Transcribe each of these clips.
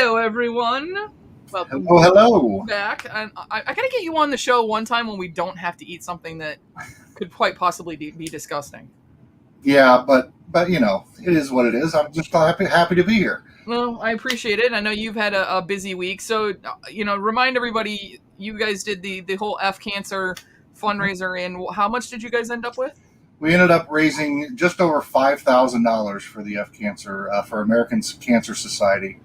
Hello, everyone. Welcome Hello, hello. back. And I gotta get you on the show one time when we don't have to eat something that could quite possibly be disgusting. Yeah, but it is what it is. I'm just happy to be here. Well, I appreciate it. I know you've had a busy week, so remind everybody you guys did the whole F cancer fundraiser, and how much did you guys end up with? We ended up raising just over $5,000 for the F Cancer for American Cancer Society,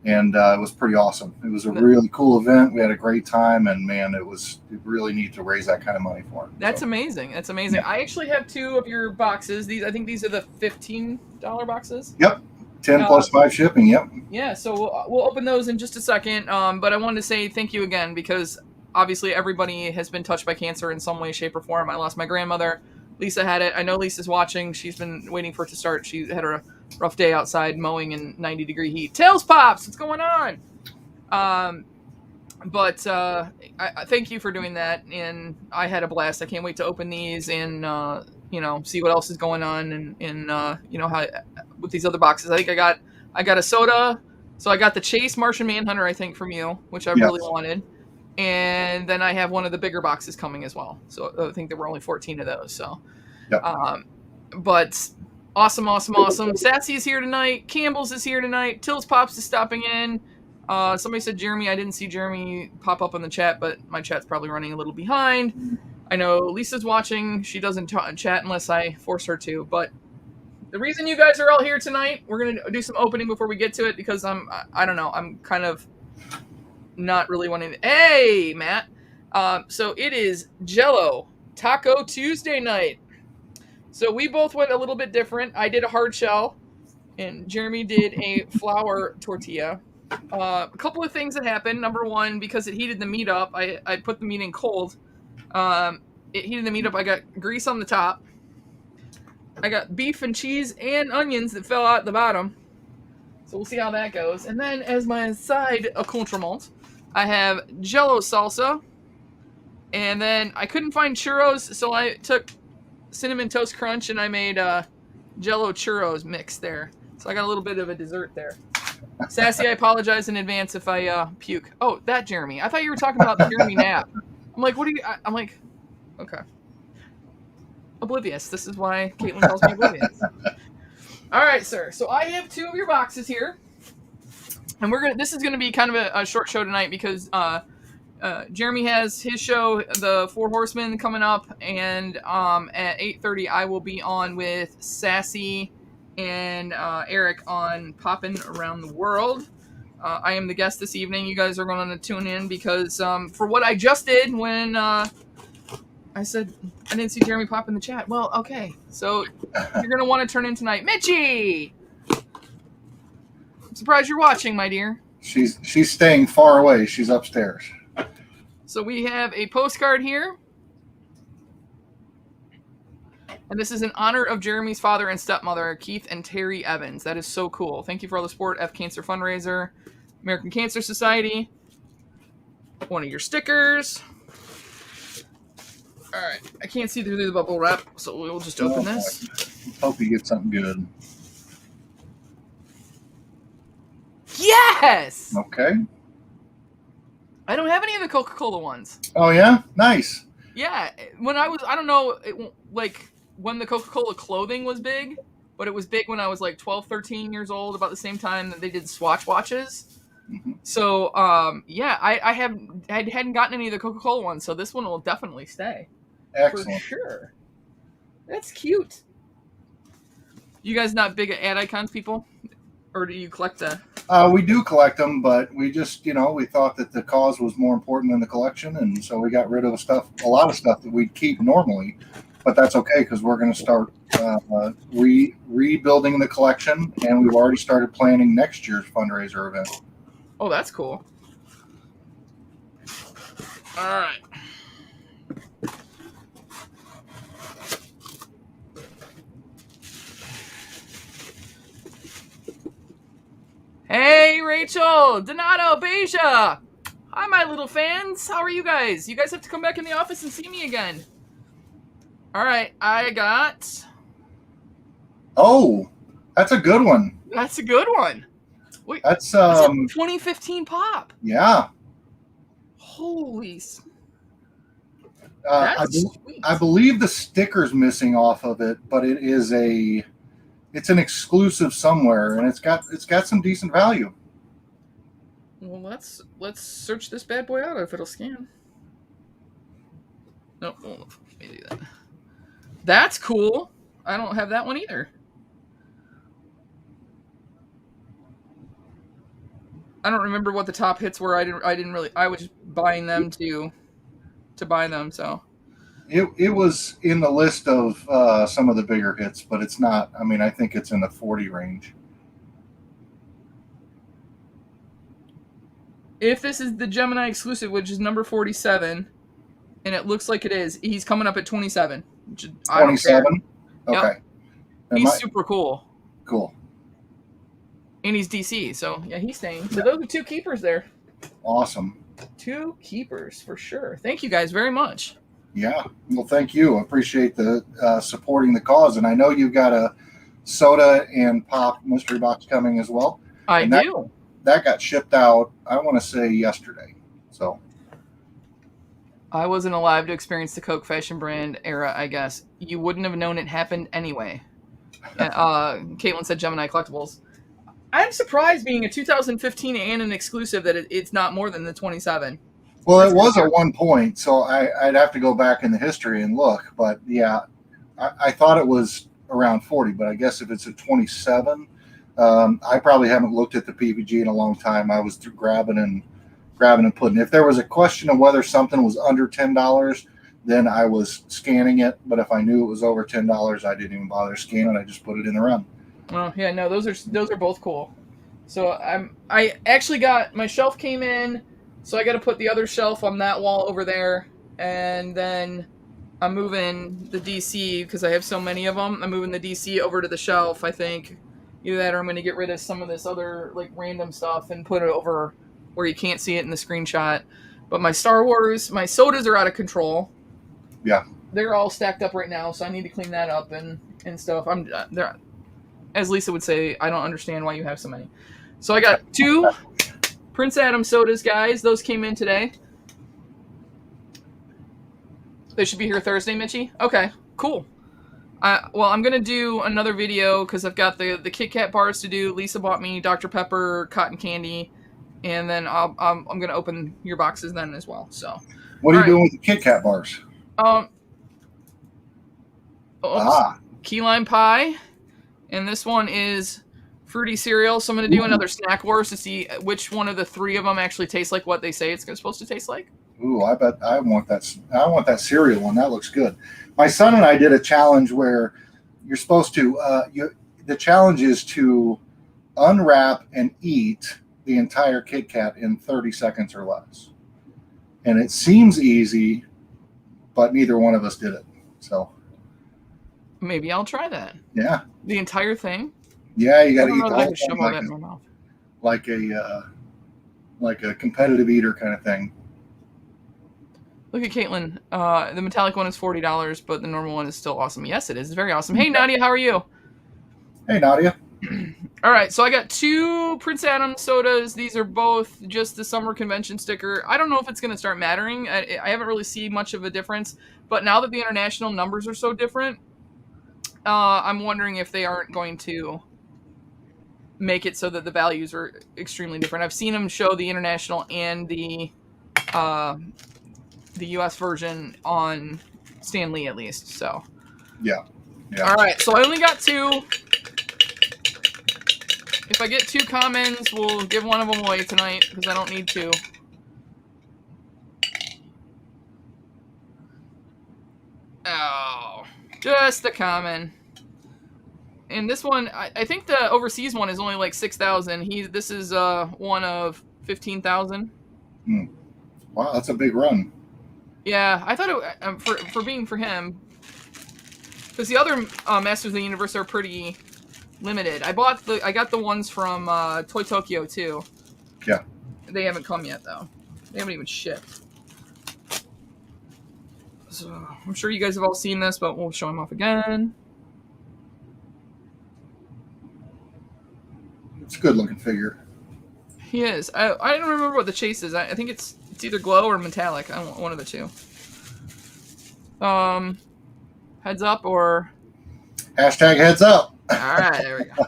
and it was pretty awesome. It was a really cool event. We had a great time, and man, it really neat to raise that kind of money for it. That's amazing. That's amazing. Yeah. I actually have two of your boxes. I think these are the $15 boxes. Yep, 10 plus 5 shipping. Yep. Yeah, so we'll open those in just a second. But I wanted to say thank you again because obviously everybody has been touched by cancer in some way, shape, or form. I lost my grandmother. Lisa had it. I know Lisa's watching. She's been waiting for it to start. She had a rough day outside mowing in 90-degree heat. Tails pops! What's going on? But I thank you for doing that, and I had a blast. I can't wait to open these and see what else is going on, and how with these other boxes. I think I got a soda, so I got the Chase Martian Manhunter, I think, from you, which I really wanted, and then I have one of the bigger boxes coming as well. So I think there were only 14 of those. So, Yep. But awesome. Sassy's here tonight. Campbell's is here tonight. Tills Pops is stopping in. Somebody said Jeremy. I didn't see Jeremy pop up on the chat, but my chat's probably running a little behind. I know Lisa's watching. She doesn't chat unless I force her to. But the reason you guys are all here tonight, we're gonna do some opening before we get to it because I don't know. I'm kind of not really wanting to. Hey, Matt. So it is Jello Taco Tuesday night. So we both went a little bit different. I did a hard shell, and Jeremy did a flour tortilla. A couple of things that happened. Number one, because it heated the meat up, I put the meat in cold. It heated the meat up. I got grease on the top. I got beef and cheese and onions that fell out the bottom. So we'll see how that goes. And then as my side accoutrement, I have Jello salsa. And then I couldn't find churros, so I took Cinnamon Toast Crunch and I made Jello churros mix there. So I got a little bit of a dessert there. Sassy, I apologize in advance if I puke. Oh, that Jeremy. I thought you were talking about the Jeremy nap. I'm like, what do you... I'm like, okay. Oblivious. This is why Caitlin calls me oblivious. All right, sir. So I have two of your boxes here. And this is gonna be kind of a short show tonight because Jeremy has his show, The Four Horsemen, coming up, and at 8:30 I will be on with Sassy and Eric on Poppin' Around the World. I am the guest this evening. You guys are going to tune in because for what I just did when I said I didn't see Jeremy pop in the chat. Well, okay. So you're going to want to turn in tonight. Mitchie! I'm surprised you're watching, my dear. She's staying far away. She's upstairs. So we have a postcard here. And this is in honor of Jeremy's father and stepmother, Keith and Terry Evans. That is so cool. Thank you for all the support. F Cancer Fundraiser, American Cancer Society. One of your stickers. All right. I can't see through the bubble wrap, so we'll just open this. Hope you get something good. Yes! Okay. I don't have any of the Coca-Cola ones. Oh, yeah? Nice. Yeah. When I don't know, when the Coca-Cola clothing was big, but it was big when I was like 12, 13 years old, about the same time that they did Swatch watches. Mm-hmm. So, I hadn't gotten any of the Coca-Cola ones, so this one will definitely stay. Excellent. For sure. That's cute. You guys not big at ad icons, people? Or do you collect the... We do collect them, but we just, we thought that the cause was more important than the collection, and so we got rid of a lot of stuff that we'd keep normally. But that's okay because we're going to start rebuilding the collection, and we've already started planning next year's fundraiser event. Oh, that's cool. All right. Hey, Rachel, Donato, Beja. Hi, my little fans. How are you guys? You guys have to come back in the office and see me again. All right, I got... Oh, that's a good one. That's a good one. Wait, That's that's a 2015 pop. yeah. Holy, Uh, I, that's be- sweet. I believe the sticker's missing off of it, but it's an exclusive somewhere, and it's got some decent value. Well, let's search this bad boy out if it'll scan. No, well, let me do that. That's cool. I don't have that one either. I don't remember what the top hits were. I didn't really. I was just buying them to buy them. So It was in the list of some of the bigger hits, but it's not. I mean, I think it's in the 40 range. if this is the Gemini exclusive, which is number 47, and it looks like it is, he's coming up at 27. Which I don't care. 27. Yep, Okay, he's super cool, cool, and he's DC. So yeah, he's staying. So those are two keepers there. awesome. Two keepers for sure. Thank you guys very much. Yeah. Well, thank you. I appreciate the supporting the cause, and I know you've got a soda and pop mystery box coming as well. I And do. That got shipped out. I want to say yesterday. So I wasn't alive to experience the Coke fashion brand era, I guess. You wouldn't have known it happened anyway. Caitlin said Gemini Collectibles. I'm surprised being a 2015 and an exclusive that it's not more than the 27. well, it was at one point, so I'd have to go back in the history and look. But yeah, I thought it was around 40, but I guess if it's at 27, I probably haven't looked at the PPG in a long time. I was grabbing and putting. If there was a question of whether something was under $10, then I was scanning it. But if I knew it was over $10, I didn't even bother scanning. I just put it in the run. Oh yeah, no, those are both cool. So I actually got my shelf came in, so I got to put the other shelf on that wall over there, and then I'm moving the DC because I have so many of them. I'm moving the DC over to the shelf. I think either that or I'm going to get rid of some of this other like random stuff and put it over where you can't see it in the screenshot. But my Star Wars, my sodas are out of control. Yeah, they're all stacked up right now, so I need to clean that up and stuff. They're, as Lisa would say, I don't understand why you have so many. So I got 2 Prince Adam sodas, guys. Those came in today. They should be here Thursday, Mitchie. Okay, cool. Well, I'm gonna do another video because I've got the Kit Kat bars to do. Lisa bought me Dr. Pepper cotton candy, and then I'm gonna open your boxes then as well. So, what are you doing with the Kit Kat bars? Key lime pie, and this one is fruity cereal. So I'm gonna do another snack wars to see which one of the 3 of them actually tastes like what they say it's supposed to taste like. Ooh, I bet I want that. I want that cereal one. That looks good. My son and I did a challenge where you're supposed to. The challenge is to unwrap and eat the entire Kit Kat in 30 seconds or less. And it seems easy, but neither one of us did it. So maybe I'll try that. Yeah. The entire thing. Yeah, you got to eat the whole thing like, in my mouth. like a competitive eater kind of thing. Look at Caitlin. The metallic one is $40, but the normal one is still awesome. Yes, it is. It's very awesome. Hey, Nadia, how are you? Hey, Nadia. All right, so I got 2 Prince Adam sodas. These are both just the summer convention sticker. I don't know if it's going to start mattering. I haven't really seen much of a difference, but now that the international numbers are so different, I'm wondering if they aren't going to make it so that the values are extremely different. I've seen them show the international and the US version on Stan Lee at least. So yeah. All right, so I only got 2. If I get 2 commons, we'll give one of them away tonight because I don't need 2. Oh, just a common. And this one, I think the overseas one is only like 6,000. This is one of 15,000. Wow, that's a big run. Yeah, I thought it for being for him, because the other Masters of the Universe are pretty limited. I got the ones from Toy Tokyo too. Yeah. They haven't come yet though. They haven't even shipped. So I'm sure you guys have all seen this, but we'll show them off again. It's a good looking figure. He is. I don't remember what the chase is. I think it's either glow or metallic. I want one of the two. Heads up or Hashtag heads up. all right, there we go.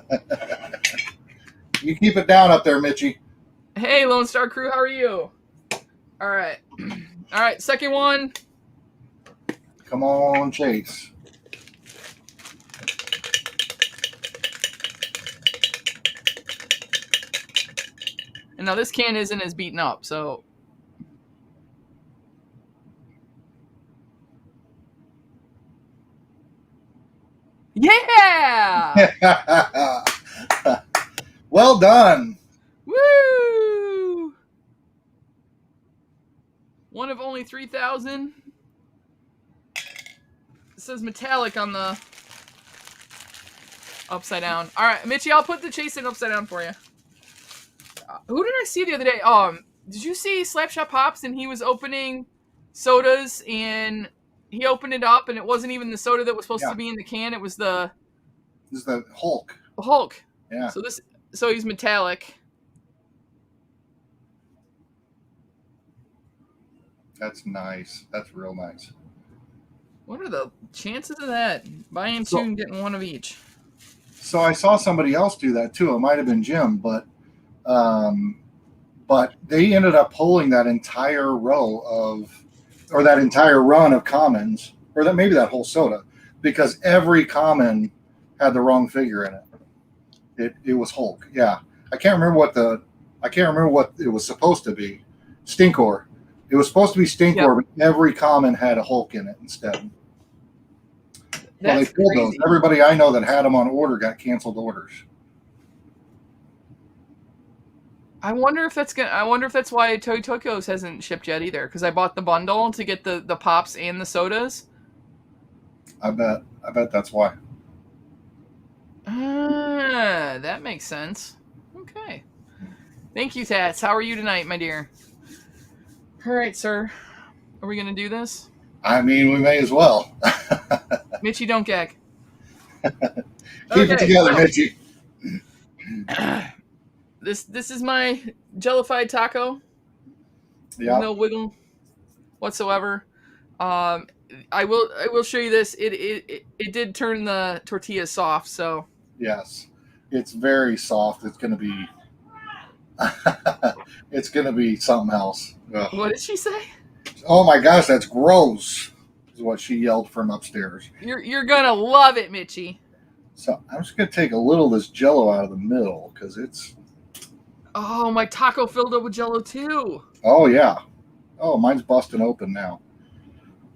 You keep it down up there, Mitchie. Hey, Lone Star Crew, how are you? All right, all right. Second one. Come on, Chase. And now this can isn't as beaten up, so. Yeah! Well done. Woo! One of only 3,000. It says metallic on the upside down. All right, Mitchie, I'll put the chasing upside down for you. Who did I see the other day? Did you see Slapshot Pops and he was opening sodas and he opened it up and it wasn't even the soda that was supposed to be in the can. It was This is the Hulk. Hulk. Yeah. So he's metallic. That's nice. That's real nice. What are the chances of that? Buying two and getting one of each. So I saw somebody else do that too. It might have been Jim, but they ended up pulling that entire that entire run of commons, or maybe that whole soda, because every common had the wrong figure in it. It was Hulk. Yeah, I can't remember what it was supposed to be. Stinkor. It was supposed to be Stinkor, but every common had a Hulk in it instead. Well, they pulled those. Everybody I know that had them on order got canceled orders. I wonder if that's why Toy Tokyo's hasn't shipped yet either. Because I bought the bundle to get the pops and the sodas. I bet that's why. That makes sense. Okay. Thank you, Tats. How are you tonight, my dear? All right, sir. Are we gonna do this? I mean, we may as well. Mitchie, don't gag. Keep it together, Mitchie. This is my jello-fied taco. Yeah. No wiggle whatsoever. I will show you this. It did turn the tortillas soft, so. Yes, it's very soft. It's gonna be something else. Ugh. What did she say? Oh my gosh, that's gross. Is what she yelled from upstairs. You're gonna love it, Mitchie. So I'm just gonna take a little of this Jello out of the middle because it's. Oh, my taco filled up with Jello too. Oh yeah. Oh, mine's busting open now.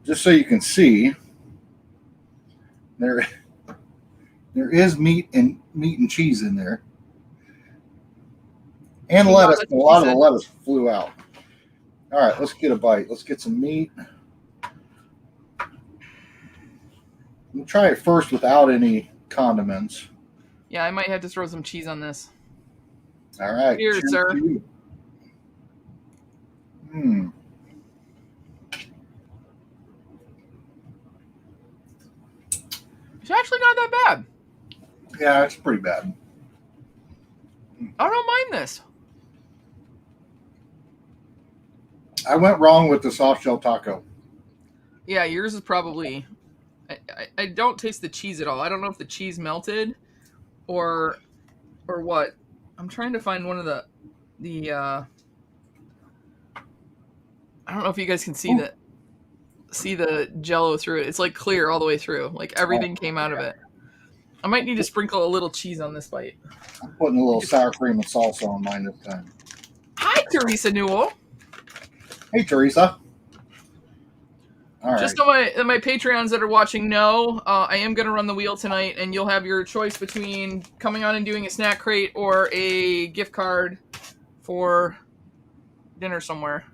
Just so you can see, there is meat and cheese in there, and lettuce. A lot of the lettuce flew out. All right, let's get a bite. Let's get some meat. We'll try it first without any condiments. Yeah, I might have to throw some cheese on this. All right. Cheers, sir. It's actually not that bad. Yeah, it's pretty bad. I don't mind this. I went wrong with the soft shell taco. Yeah, yours is probably. I don't taste the cheese at all. I don't know if the cheese melted, or what. I'm trying to find one of the. I don't know if you guys can see the Jello through it. It's like clear all the way through. Like everything came out of it. I might need to sprinkle a little cheese on this bite. I'm putting a little sour cream and salsa on mine this time. Hi, Teresa Newell. Hey, Teresa. All Just right. so my Patreons that are watching know, I am going to run the wheel tonight, and you'll have your choice between coming on and doing a snack crate or a gift card for dinner somewhere.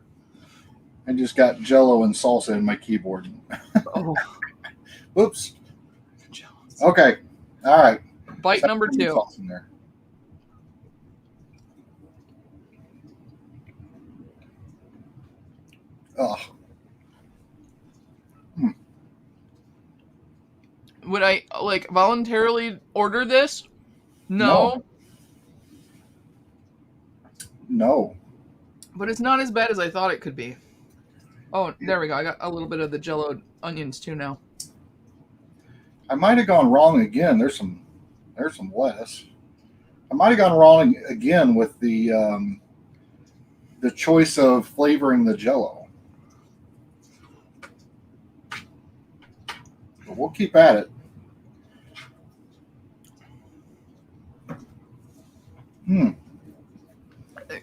I just got Jello and salsa in my keyboard. Oh. Whoops. Okay. All right. Bite number 2. In there. Oh. Would I voluntarily order this? No. No. but it's not as bad as I thought it could be. Oh, there we go. I got a little bit of the jello onions too now. I might have gone wrong again. There's some lettuce. I might have gone wrong again with the choice of flavoring the Jello. But we'll keep at it.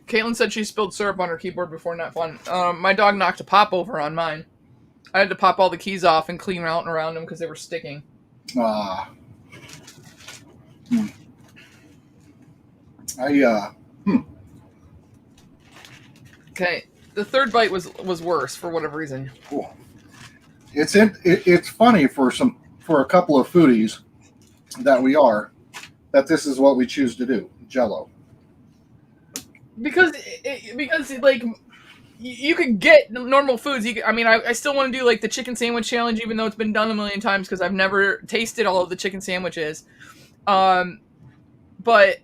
Caitlin said she spilled syrup on her keyboard before. Not fun. My dog knocked a pop over on mine. I had to pop all the keys off and clean out and around them because they were sticking. Ah. Okay, the third bite was worse for whatever reason. Cool. It's funny for a couple of foodies that this is what we choose to do, Jello. Because like you could get normal foods. I still want to do like the chicken sandwich challenge, even though it's been done a million times because I've never tasted all of the chicken sandwiches. But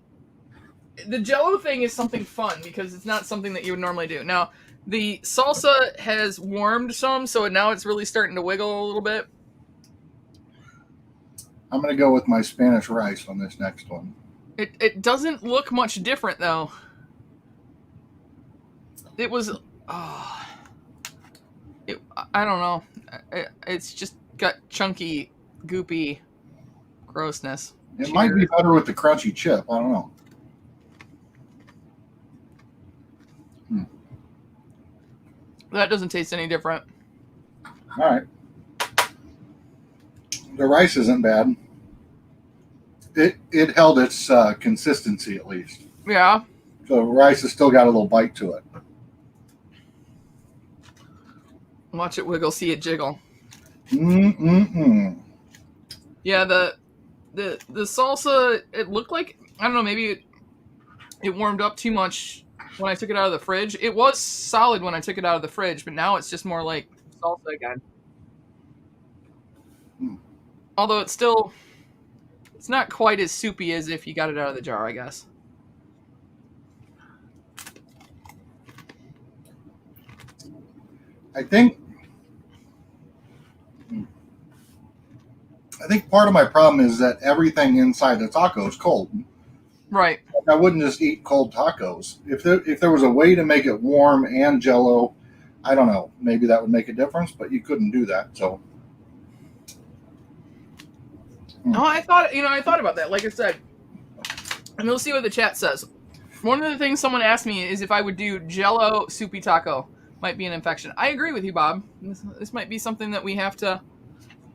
the Jello thing is something fun because it's not something that you would normally do. Now, the salsa has warmed some, so now it's really starting to wiggle a little bit. I'm going to go with my Spanish rice on this next one. It doesn't look much different, though. It was... I don't know. It's just got chunky, goopy grossness. It might be better with the crunchy chip. I don't know. That doesn't taste any different. All right. The rice isn't bad. It held its consistency at least. Yeah. So the rice has still got a little bite to it. Watch it wiggle, see it jiggle. Mm-mm-mm. Yeah, the salsa, it looked like, I don't know, maybe it warmed up too much when I took it out of the fridge. It was solid when I took it out of the fridge, but now it's just more like salsa again. Although it's not quite as soupy as if you got it out of the jar, I guess. I think part of my problem is that everything inside the taco is cold. Right. I wouldn't just eat cold tacos. If there was a way to make it warm and Jello, I don't know. Maybe that would make a difference, but you couldn't do that. So. No, I thought about that. Like I said, and we'll see what the chat says. One of the things someone asked me is if I would do Jello soupy taco. Might be an infection. I agree with you, Bob. This might be something that we have to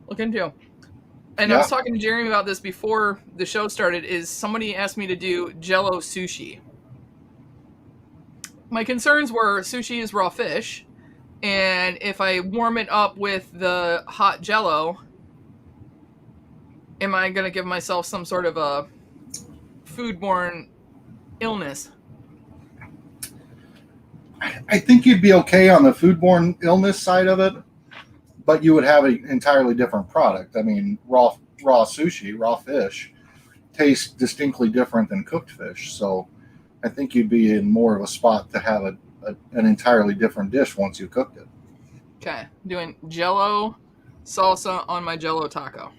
look into. And I was talking to Jeremy about this before the show started, is somebody asked me to do Jello sushi. My concerns were sushi is raw fish, and if I warm it up with the hot Jello, am I going to give myself some sort of a foodborne illness? I think you'd be okay on the foodborne illness side of it, but you would have an entirely different product. I mean, raw sushi, raw fish, tastes distinctly different than cooked fish. So I think you'd be in more of a spot to have an entirely different dish once you cooked it. Okay, doing Jello salsa on my Jello taco.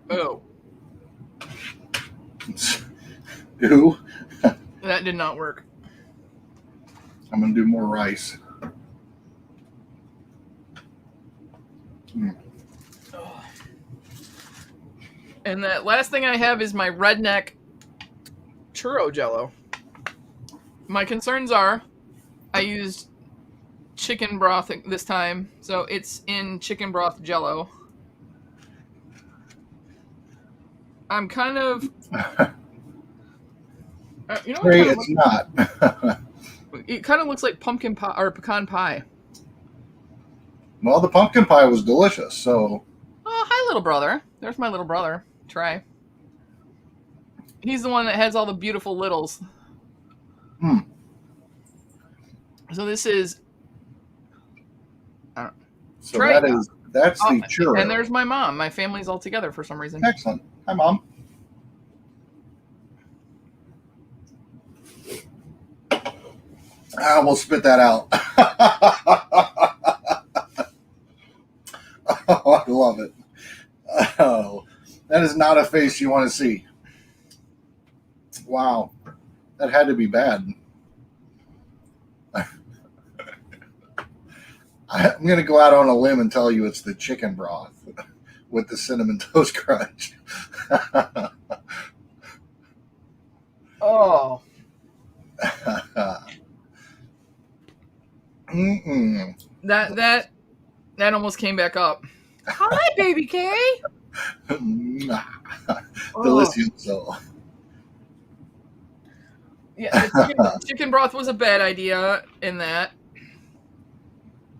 Oh. Ew. That did not work. I'm going to do more rice. And that last thing I have is my redneck churro Jello. My concerns are I used chicken broth this time, so it's in chicken broth Jello. I'm kind of... It's not. It kind of looks like pumpkin pie or pecan pie. Well, the pumpkin pie was delicious, so... Oh, hi, little brother. There's my little brother. Try. He's the one that has all the beautiful littles. So this is... So Trey. That's the churro. And there's my mom. My family's all together for some reason. Excellent. Hi, Mom. We'll spit that out. Oh, I love it. Oh, that is not a face you want to see. Wow, that had to be bad. I'm going to go out on a limb and tell you it's the chicken broth with the cinnamon toast crunch. Oh, Mm-mm. that almost came back up. Hi, baby K. Oh. Delicioso. Yeah, the chicken broth was a bad idea in that.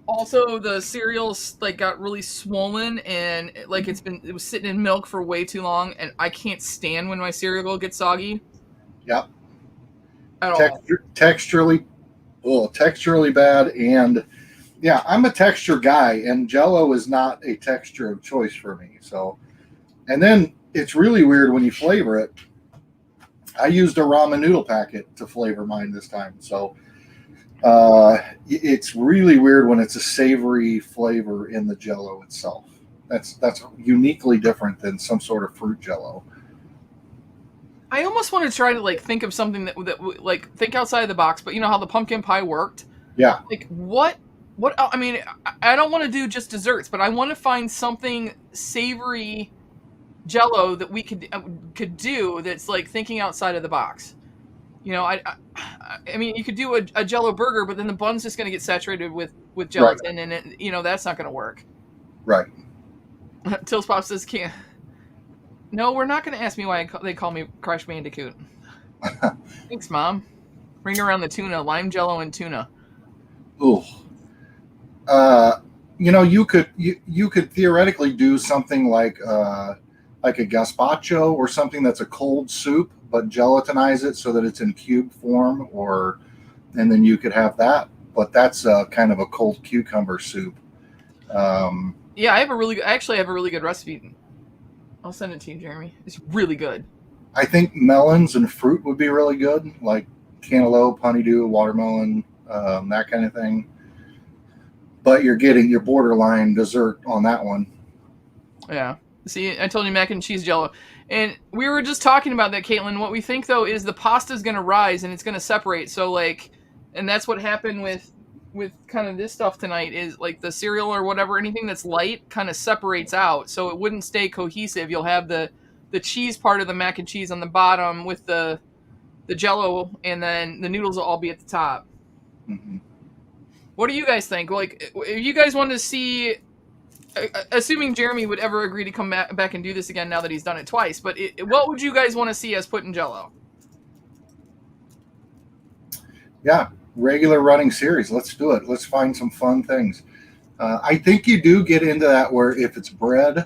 Also, the cereals like got really swollen and like it was sitting in milk for way too long, and I can't stand when my cereal gets soggy Yep. at all. Texturally bad, and yeah, I'm a texture guy, and Jello is not a texture of choice for me. So, and then it's really weird when you flavor it. I used a ramen noodle packet to flavor mine this time, so it's really weird when it's a savory flavor in the Jello itself. That's uniquely different than some sort of fruit Jello. I almost want to try to like think of something that like think outside of the box, but you know how the pumpkin pie worked? Yeah, Like what I mean, I don't want to do just desserts, but I want to find something savory Jello that we could do that's like thinking outside of the box. You know, I mean, you could do a Jello burger, but then the bun's just going to get saturated with right, gelatin, and you know that's not going to work. right. Tills Pop says, "Can't." No, we're not going to ask me why they call me Crash Bandicoot. Thanks, Mom. Bring around the tuna, lime Jello and tuna. Ooh. Uh, you could theoretically do something like a gazpacho or something that's a cold soup, but gelatinize it so that it's in cube form, or and then you could have that. But that's kind of a cold cucumber soup. Um, Yeah, I actually have a really good recipe. I'll send it to you, Jeremy. It's really good. I think melons and fruit would be really good, like cantaloupe, honeydew, watermelon, that kind of thing. But you're getting your borderline dessert on that one. Yeah. See, I told you mac and cheese Jello, and we were just talking about that, Caitlin. What we think though is the pasta's going to rise and it's going to separate. So like, and that's what happened with kind of this stuff tonight is like the cereal or whatever, anything that's light kind of separates out, so it wouldn't stay cohesive. You'll have the cheese part of the mac and cheese on the bottom with the Jello, and then the noodles will all be at the top. Mm-hmm. What do you guys think? Like, if you guys want to see, assuming Jeremy would ever agree to come back and do this again now that he's done it twice, but what would you guys want to see us put in Jello? Yeah, regular running series. Let's do it. Let's find some fun things. I think you do get into that where if it's bread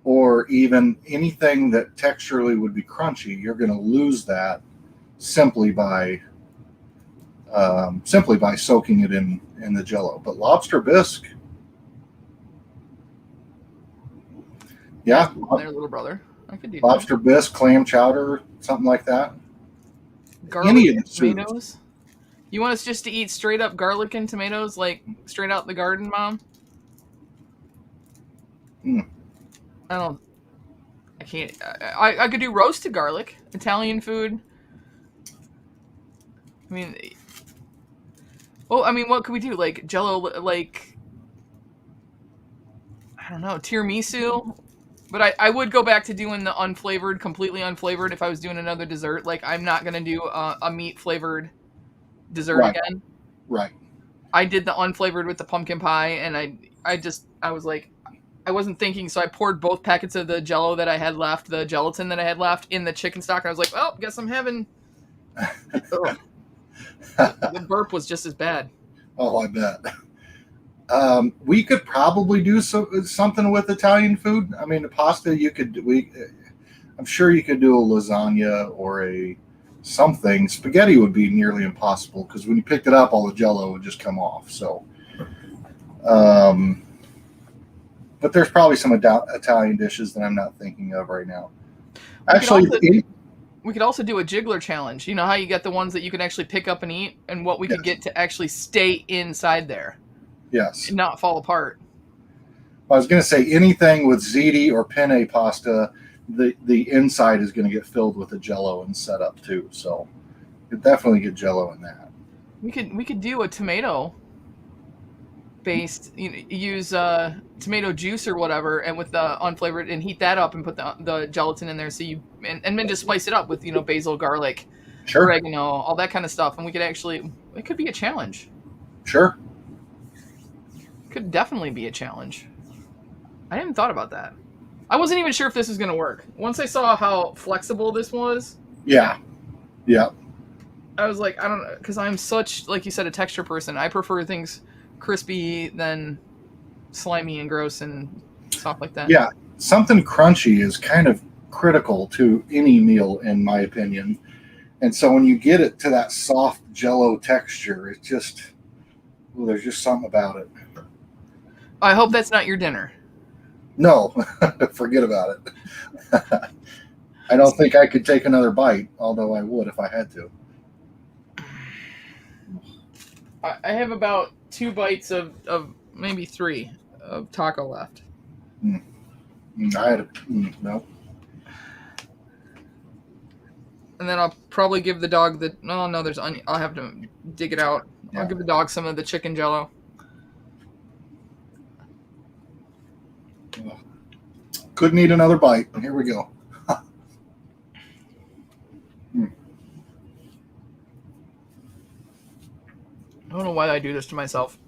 or even anything that texturally would be crunchy, you're going to lose that simply by soaking it in the Jello. But lobster bisque, yeah, There, little brother, I could do lobster bisque, clam chowder, something like that. garlic Any of and the tomatoes. soups. You want us just to eat straight up garlic and tomatoes, like straight out the garden, Mom? Mm. I don't. I can't. I could do roasted garlic, Italian food. I mean, well, I mean, what could we do? Like Jello, like I don't know, tiramisu. But I would go back to doing the unflavored, completely unflavored if I was doing another dessert. Like I'm not gonna do a meat flavored dessert Right, again. right. I did the unflavored with the pumpkin pie, and I was like, I wasn't thinking, so I poured both packets of the Jello that I had left, the gelatin that I had left, in the chicken stock. And I was like, well, guess I'm having. Ugh. The burp was just as bad. Oh, I bet. We could probably do something with Italian food. I mean, the pasta you could I'm sure you could do a lasagna or a something. Spaghetti would be nearly impossible because when you picked it up, all the Jello would just come off. So, but there's probably some Italian dishes that I'm not thinking of right now. We could Actually, also We could also do a jiggler challenge. You know how you get the ones that you can actually pick up and eat, and what we could get to actually stay inside there. Yes. And not fall apart. I was going to say anything with ziti or penne pasta, the inside is going to get filled with the jello and set up too. So you definitely get jello in that. We could do a tomato based, use tomato juice or whatever, and with the unflavored, and heat that up and put the gelatin in there. So and then just spice it up with basil, garlic, oregano, all that kind of stuff, and we could actually, it could be a challenge. Sure. Could definitely be a challenge. I hadn't thought about that. I wasn't even sure if this was going to work. Once I saw how flexible this was. Yeah. I was like, I don't know, because I'm such, like you said, a texture person. I prefer things crispy than slimy and gross and stuff like that. Yeah. Something crunchy is kind of critical to any meal, in my opinion. And so when you get it to that soft jello texture, it's just, there's just something about it. I hope that's not your dinner. No, forget about it. I don't think I could take another bite, although I would if I had to. I have about 2 bites of maybe 3 of taco left. I had no. And then I'll probably give the dog there's onion. I'll have to dig it out. Yeah. I'll give the dog some of the chicken jello. Couldn't eat another bite. Here we go. I don't know why I do this to myself.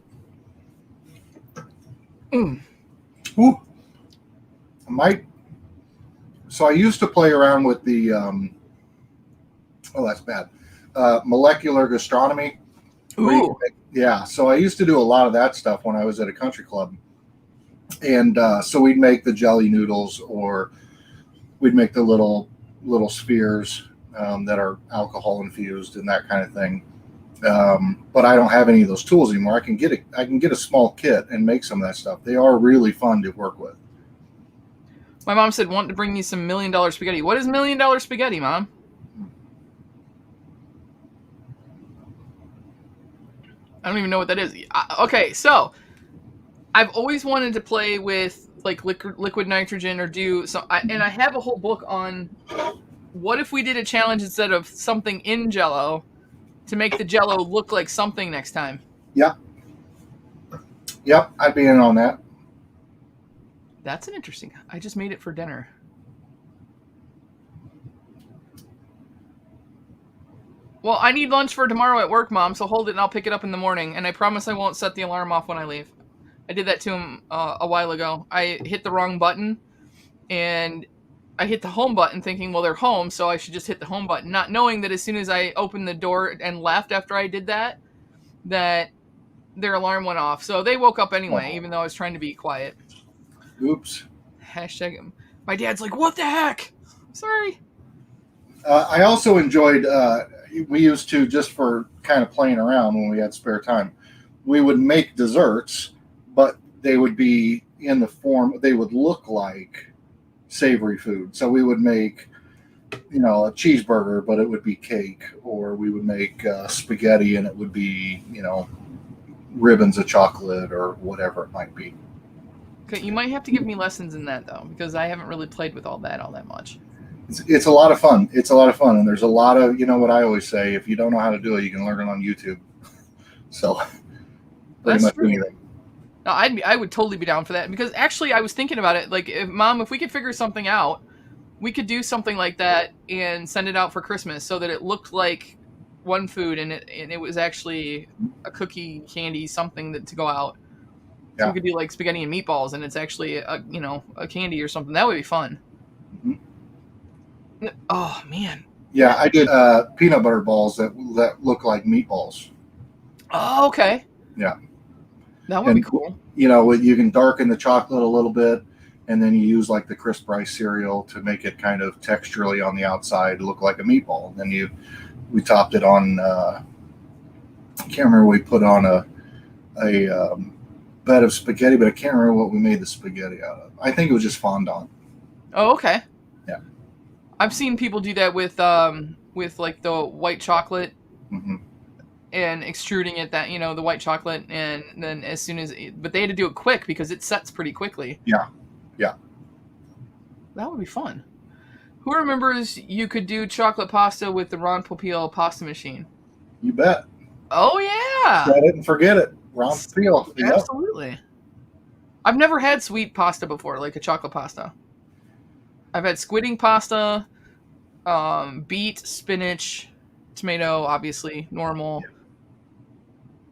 Ooh. So I used to play around with the that's bad. Molecular gastronomy. Ooh. Yeah. So I used to do a lot of that stuff when I was at a country club. And so we'd make the jelly noodles, or we'd make the little spheres that are alcohol infused and that kind of thing. But I don't have any of those tools anymore. I can get a small kit and make some of that stuff. They are really fun to work with. My mom said, want to bring me some $1 million spaghetti. What is $1 million spaghetti, Mom? I don't even know what that is. Okay, so I've always wanted to play with like liquid nitrogen or do so. And I have a whole book on what if we did a challenge instead of something in Jello to make the Jello look like something next time. Yep, I'd be in on that. That's an interesting. I just made it for dinner. Well, I need lunch for tomorrow at work, Mom, so hold it and I'll pick it up in the morning. And I promise I won't set the alarm off when I leave. I did that to him a while ago. I hit the wrong button, and I hit the home button thinking, well, they're home, so I should just hit the home button, not knowing that as soon as I opened the door and left after I did that, that their alarm went off. So they woke up anyway, even though I was trying to be quiet. Oops. Hashtag. My dad's like, what the heck? Sorry. I also enjoyed, we used to, just for kind of playing around when we had spare time, we would make desserts, but they would be in the form, they would look like savory food. So we would make, a cheeseburger, but it would be cake, or we would make spaghetti and it would be, ribbons of chocolate or whatever it might be. Okay, you might have to give me lessons in that though, because I haven't really played with all that much. It's a lot of fun. It's a lot of fun, and there's a lot of, what I always say: if you don't know how to do it, you can learn it on YouTube. So, pretty much anything. No, I would totally be down for that, because actually I was thinking about it. Like, if we could figure something out, we could do something like that and send it out for Christmas so that it looked like one food and it was actually a cookie, candy, something to go out. So yeah. We could do like spaghetti and meatballs, and it's actually a candy or something. That would be fun. Mm-hmm. Oh man. Yeah, I did peanut butter balls that look like meatballs. Oh, okay. Yeah. That would be cool. You can darken the chocolate a little bit, and then you use like the crisp rice cereal to make it kind of texturally on the outside look like a meatball. And then we topped it on, I can't remember what we put on a bed of spaghetti, but I can't remember what we made the spaghetti out of. I think it was just fondant. Oh, okay. Yeah. I've seen people do that with like the white chocolate Hmm. and extruding it, that the white chocolate, and then as soon as but they had to do it quick because it sets pretty quickly. Yeah, yeah, That would be fun. Who remembers you could do chocolate pasta with the Ron Popeil pasta machine? you bet. Oh yeah, Set it and forget it. Round peel. Yep. absolutely. I've never had sweet pasta before, like a chocolate pasta. I've had squidding pasta, beet, spinach, tomato, obviously normal,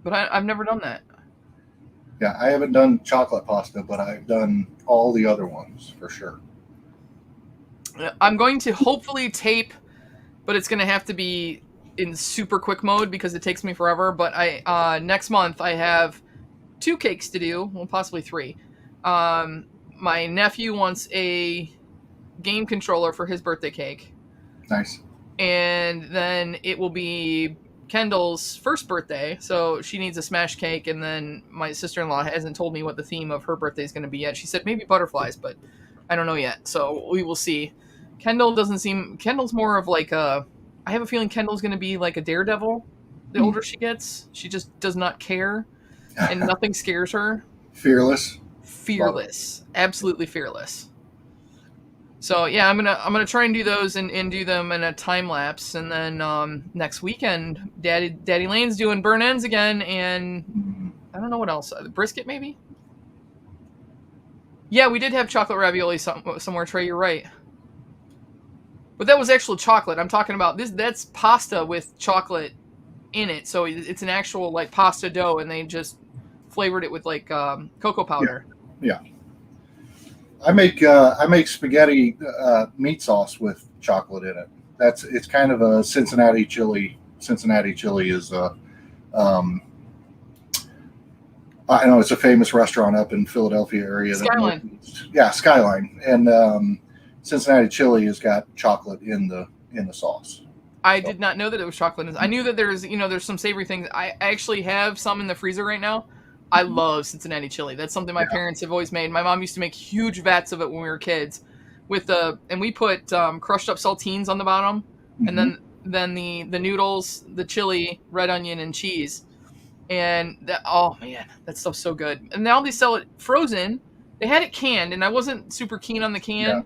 but I've never done that. Yeah, I haven't done chocolate pasta, but I've done all the other ones for sure. I'm going to hopefully tape, but it's going to have to be in super quick mode because it takes me forever. But next month I have 2 cakes to do, well, possibly 3. My nephew wants a game controller for his birthday cake, Nice. and then it will be Kendall's first birthday, so she needs a smash cake. And then my sister-in-law hasn't told me what the theme of her birthday is going to be yet. She said maybe butterflies, but I don't know yet, so we will see. Kendall's more of like a, I have a feeling Kendall's going to be like a daredevil the older she gets. She just does not care, and nothing scares her. Fearless. Fearless, absolutely fearless. So yeah, I'm gonna try and do those and do them in a time lapse, and then next weekend, Daddy Lane's doing burn ends again, and Mhm. I don't know what else. Brisket maybe. Yeah, we did have chocolate ravioli somewhere. Trey, you're right. But that was actual chocolate. I'm talking about this. That's pasta with chocolate in it, so it's an actual like pasta dough, and they just flavored it with like cocoa Yeah, powder. yeah. I make spaghetti meat sauce with chocolate in it. It's kind of a Cincinnati chili. Cincinnati chili is um, I know it's a famous restaurant up in Philadelphia area that Skyline. yeah, Skyline, and Cincinnati chili has got chocolate in the sauce. I So did not know that it was chocolate. I knew that there's some savory things. I actually have some in the freezer right now. I love Cincinnati chili. That's something my yeah, parents have always made. My mom used to make huge vats of it when we were kids, and we put crushed up saltines on the bottom, and hmm then the noodles, the chili, red onion, and cheese. And that, oh man, that stuff's so good. And now they sell it frozen. They had it canned, and I wasn't super keen on the yeah. can,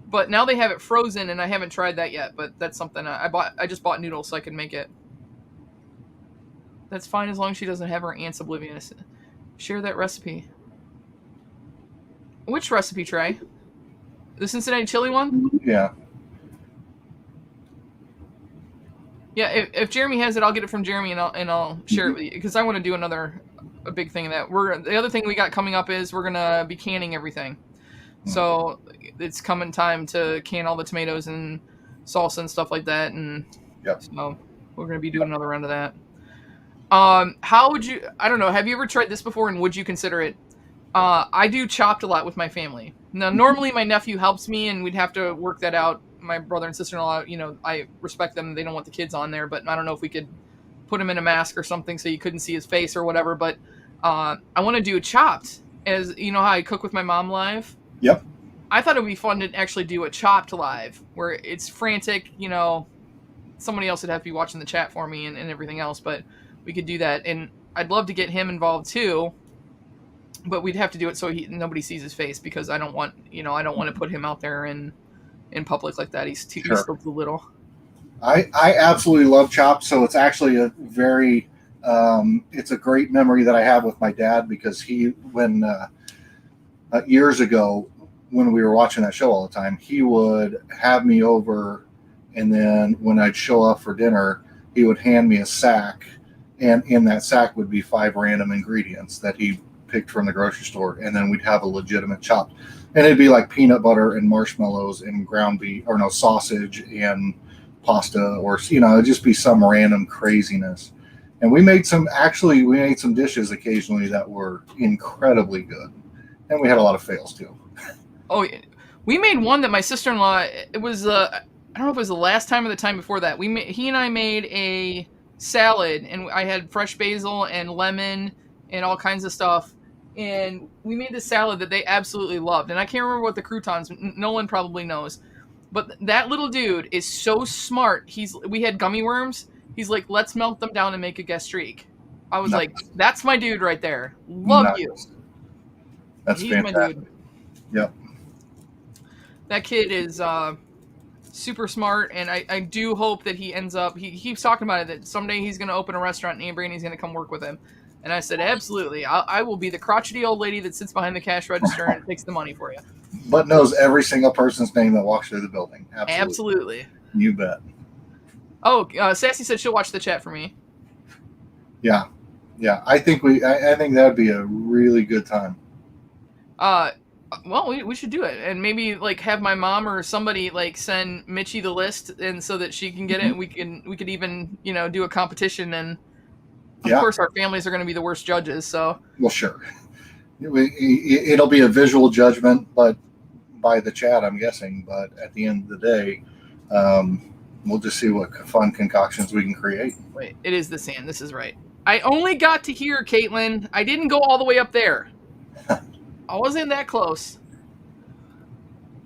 but now they have it frozen, and I haven't tried that yet. But that's something I bought. I just bought noodles so I can make it. That's fine as long as she doesn't have her aunt's oblivious. Share that recipe. Which recipe, Trey? The Cincinnati chili one? Yeah. Yeah. If Jeremy has it, I'll get it from Jeremy, and I'll share it Mhm. with you because I want to do a big thing of that. The other thing we got coming up is we're gonna be canning everything. So it's coming time to can all the tomatoes and salsa and stuff like that, and Yep. so we're gonna be doing another round of that. How would you? I don't know. Have you ever tried this before, and would you consider it? I do chopped a lot with my family. Now, normally my nephew helps me, and we'd have to work that out. My brother and sister-in-law, I respect them. They don't want the kids on there, but I don't know if we could put him in a mask or something so you couldn't see his face or whatever. But I want to do chopped, as you know how I cook with my mom live. Yep. I thought it would be fun to actually do a chopped live where it's frantic. Somebody else would have to be watching the chat for me and everything else, but we could do that. And I'd love to get him involved too, but we'd have to do it so nobody sees his face because I don't want to put him out there in public like that. He's still too little. I absolutely love chopped. So it's actually a very it's a great memory that I have with my dad because when years ago when we were watching that show all the time, he would have me over, and then when I'd show up for dinner, he would hand me a sack, and in that sack would be 5 random ingredients that he picked from the grocery store, and then we'd have a legitimate chopped, and it'd be like peanut butter and marshmallows and ground beef, or no, sausage and pasta, or it'd just be some random craziness. And we made some dishes occasionally that were incredibly good, and we had a lot of fails too. Oh, we made one that my sister-in-law. It was I don't know if it was the last time or the time before that. He and I made a salad, and I had fresh basil and lemon and all kinds of stuff. And we made this salad that they absolutely loved. And I can't remember what the croutons. Nolan probably knows, But that little dude is so smart. We had gummy worms. He's like, let's melt them down and make a gastrique. I was like, Nice. that's my dude right there. Love you. Nice. That's He's my fantastic. dude. Yep. That kid is super smart, and I do hope that he ends up. He keeps talking about it that someday he's going to open a restaurant and Brandy's going to come work with him. And I said, absolutely. I will be the crotchety old lady that sits behind the cash register and takes the money for you. But knows every single person's name that walks through the building. Absolutely. Absolutely. You bet. Oh, Sassy said she'll watch the chat for me. Yeah. Yeah. I think that would be a really good time. Well, we should do it, and maybe like have my mom or somebody like send Mitchie the list, and so that she can get it. And we could even do a competition, and of course our families are going to be the worst judges. So well, sure, it'll be a visual judgment, but by the chat, I'm guessing. But at the end of the day, we'll just see what fun concoctions we can create. Wait, it is the sand. This is right. I only got to here, Caitlin. I didn't go all the way up there. I wasn't that close.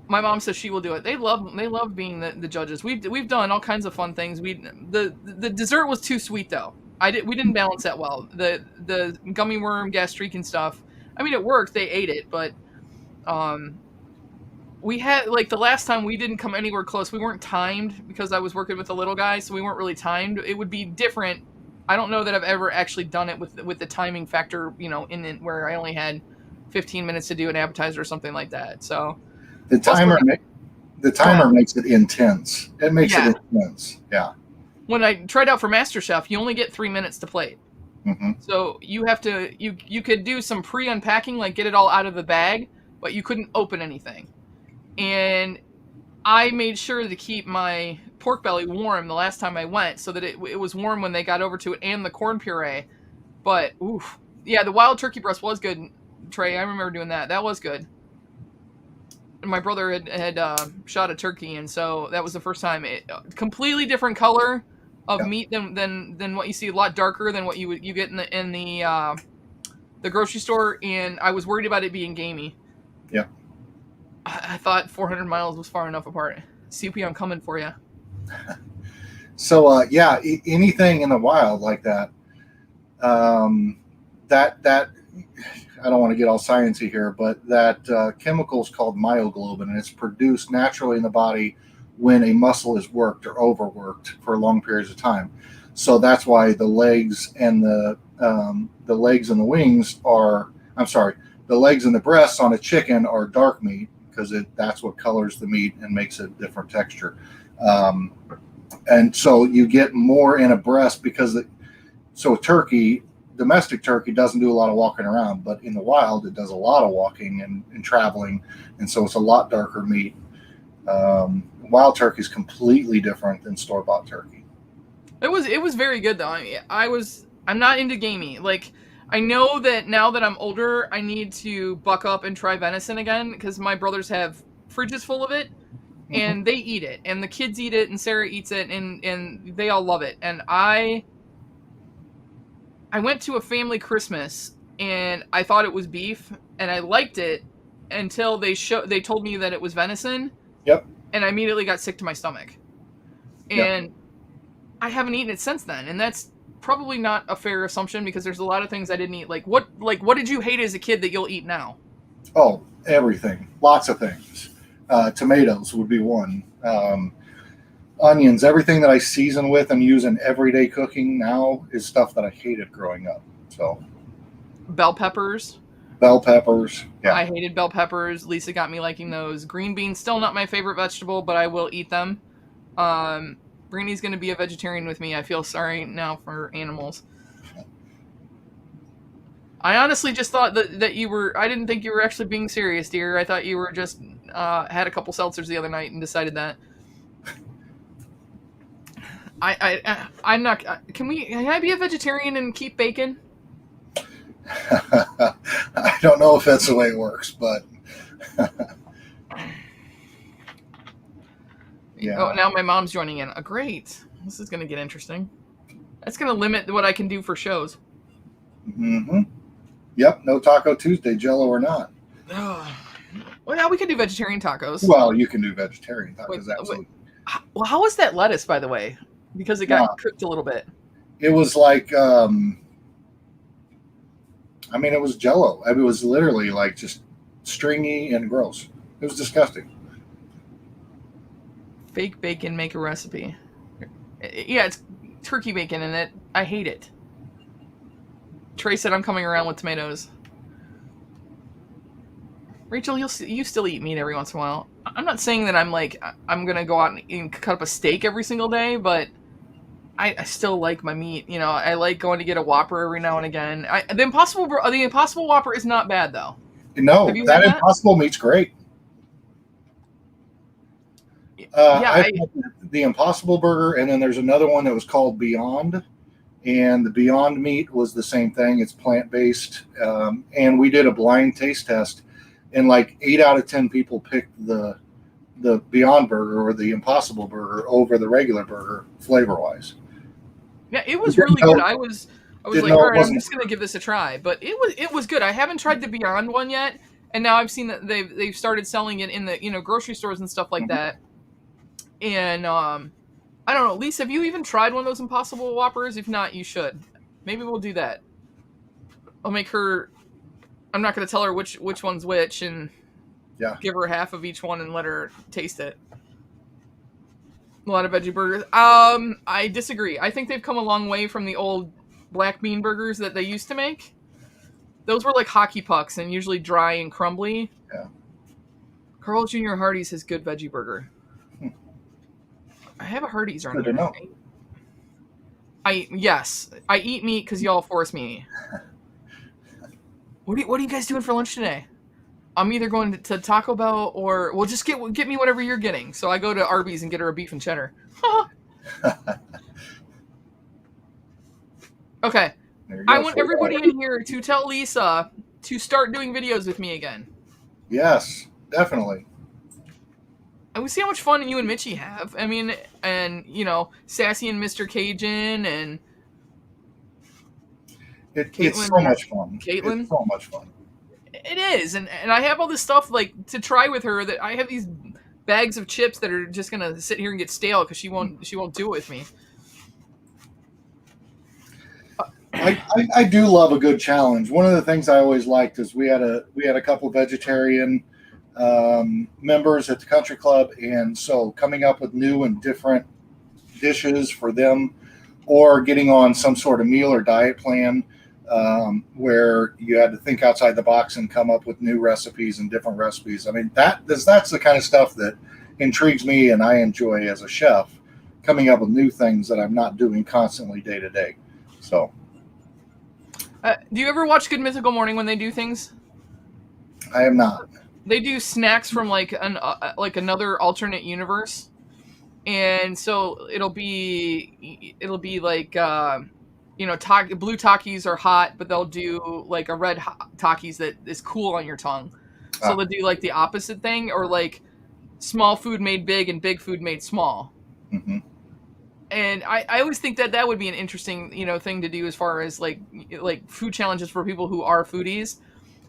My mom says she will do it. They love being the judges. We've done all kinds of fun things. The dessert was too sweet though. We didn't balance that well. The gummy worm gastrique and stuff. I mean, it worked. They ate it, but we had like the last time we didn't come anywhere close. We weren't timed because I was working with the little guy, so we weren't really timed. It would be different. I don't know that I've ever actually done it with the timing factor, in where I only had 15 minutes to do an appetizer or something like that. So the timer makes it intense. It makes it intense. Yeah. When I tried out for MasterChef, you only get 3 minutes to plate. Mm-hmm. So you have to you could do some pre-unpacking, like get it all out of the bag, but you couldn't open anything. And I made sure to keep my pork belly warm the last time I went, so that it was warm when they got over to it, and the corn puree. But oof, yeah, the wild turkey breast was good. Trey, I remember doing that. That was good. My brother had shot a turkey, and so that was the first time. Completely different color of meat than what you see. A lot darker than what you get in the grocery store, and I was worried about it being gamey. Yeah. I thought 400 miles was far enough apart. CP, I'm coming for you. So anything in the wild like that. That I don't want to get all sciencey here, but that chemical is called myoglobin, and it's produced naturally in the body when a muscle is worked or overworked for long periods of time. So that's why the legs and the legs and the wings are. The legs and the breasts on a chicken are dark meat because that's what colors the meat and makes it different texture. And so you get more in a breast because turkey. Domestic turkey doesn't do a lot of walking around, but in the wild, it does a lot of walking and traveling, and so it's a lot darker meat. Wild turkey is completely different than store-bought turkey. It was very good though. I'm not into gamey. Like, I know that now that I'm older, I need to buck up and try venison again because my brothers have fridges full of it, and they eat it, and the kids eat it, and Sarah eats it, and they all love it, and I went to a family Christmas, and I thought it was beef, and I liked it until they told me that it was venison. Yep. And I immediately got sick to my stomach. And I haven't eaten it since then, and that's probably not a fair assumption because there's a lot of things I didn't eat. Like what did you hate as a kid that you'll eat now? Oh, everything. Lots of things. Tomatoes would be one. Onions, everything that I season with and use in everyday cooking now is stuff that I hated growing up. So, bell peppers. Yeah. I hated bell peppers. Lisa got me liking those. Green beans, still not my favorite vegetable, but I will eat them. Brandy's going to be a vegetarian with me. I feel sorry now for animals. I honestly just thought that you were. I didn't think you were actually being serious, dear. I thought you were just had a couple seltzers the other night and decided that. I'm not. Can I be a vegetarian and keep bacon? I don't know if that's the way it works, but yeah. Oh, now my mom's joining in. Great. This is going to get interesting. That's going to limit what I can do for shows. Mm-hmm. Yep. No Taco Tuesday, Jello or not. Well, yeah, we could do vegetarian tacos. Well, you can do vegetarian Wait, tacos, wait, absolutely. well, how was that lettuce, by the way? Because it got cooked a little bit. It was like, I mean, it was Jello. I mean, it was literally like just stringy and gross. It was disgusting. Fake bacon maker recipe. Yeah, it's turkey bacon in it. I hate it. Trey said I'm coming around with tomatoes. Rachel, you still eat meat every once in a while. I'm not saying that I'm gonna go out and cut up a steak every single day, but I still like my meat. You know, I like going to get a Whopper every now and again. The Impossible Whopper is not bad though. No, Have you that had that? Impossible meat's great. Yeah, I've had the Impossible Burger, and then there's another one that was called Beyond, and the Beyond meat was the same thing. It's plant based, and we did a blind taste test, and like 8 out of 10 people picked the Beyond Burger or the Impossible Burger over the regular burger, flavor wise. yeah, it was really good. I was Didn't like, know all it right, I'm wasn't. just gonna give this a try. But it was good. I haven't tried the Beyond one yet, and now I've seen that they've started selling it in the grocery stores and stuff like that. And I don't know, Lisa, have you even tried one of those Impossible Whoppers? If not, you should. Maybe we'll do that. I'll make her. I'm not gonna tell her which one's which, and Yeah. give her half of each one and let her taste it. A lot of veggie burgers. I disagree. I think they've come a long way from the old black bean burgers that they used to make. Those were like hockey pucks and usually dry and crumbly. Yeah. Carl Jr. Hardee's has good veggie burger. I have a Hardee's around Good to here. know. Yes, I eat meat because y'all force me. What are you guys doing for lunch today? I'm either going to Taco Bell or well, just get me whatever you're getting. So I go to Arby's and get her a beef and cheddar. Okay, I want everybody in here to tell Lisa to start doing videos with me again. Yes, definitely. And we see how much fun you and Mitchie have. I mean, and Sassy and Mr. Cajun and It's so much fun. Caitlin? It's so much fun. It is, and I have all this stuff like to try with her. That I have these bags of chips that are just gonna sit here and get stale because she won't do it with me. I do love a good challenge. One of the things I always liked is we had a couple vegetarian members at the country club, and so coming up with new and different dishes for them, or getting on some sort of meal or diet plan where you had to think outside the box and come up with new recipes and different recipes. I mean, that's the kind of stuff that intrigues me and I enjoy as a chef, coming up with new things that I'm not doing constantly day to day. So. Do you ever watch Good Mythical Morning when they do things? I am not. They do snacks from like another alternate universe, and so it'll be like blue Takis are hot, but they'll do like a red Takis that is cool on your tongue. So they'll do like the opposite thing, or like small food made big and big food made small. Mm-hmm. And I always think that would be an interesting thing to do as far as like food challenges for people who are foodies.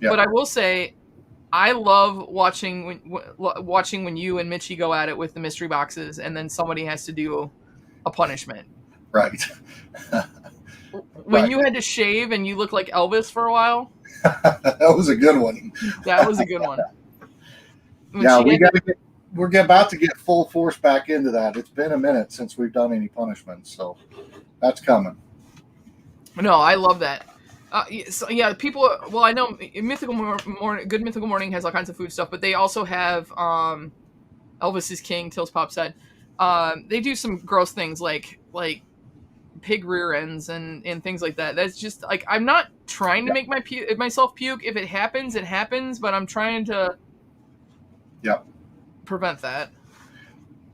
Yeah. But I will say, I love watching when you and Mitchie go at it with the mystery boxes, and then somebody has to do a punishment. Right. When you had to shave and you looked like Elvis for a while. That was a good one. That was a good one. Yeah, we're about to get full force back into that. It's been a minute since we've done any punishments, so that's coming. No, I love that. So yeah, people. Well, I know Good Mythical Morning has all kinds of food stuff, but they also have Elvis is King. Tills Pop said they do some gross things like pig rear ends and things like that. That's just like, I'm not trying to make myself puke. If it happens, it happens. But I'm trying to prevent that.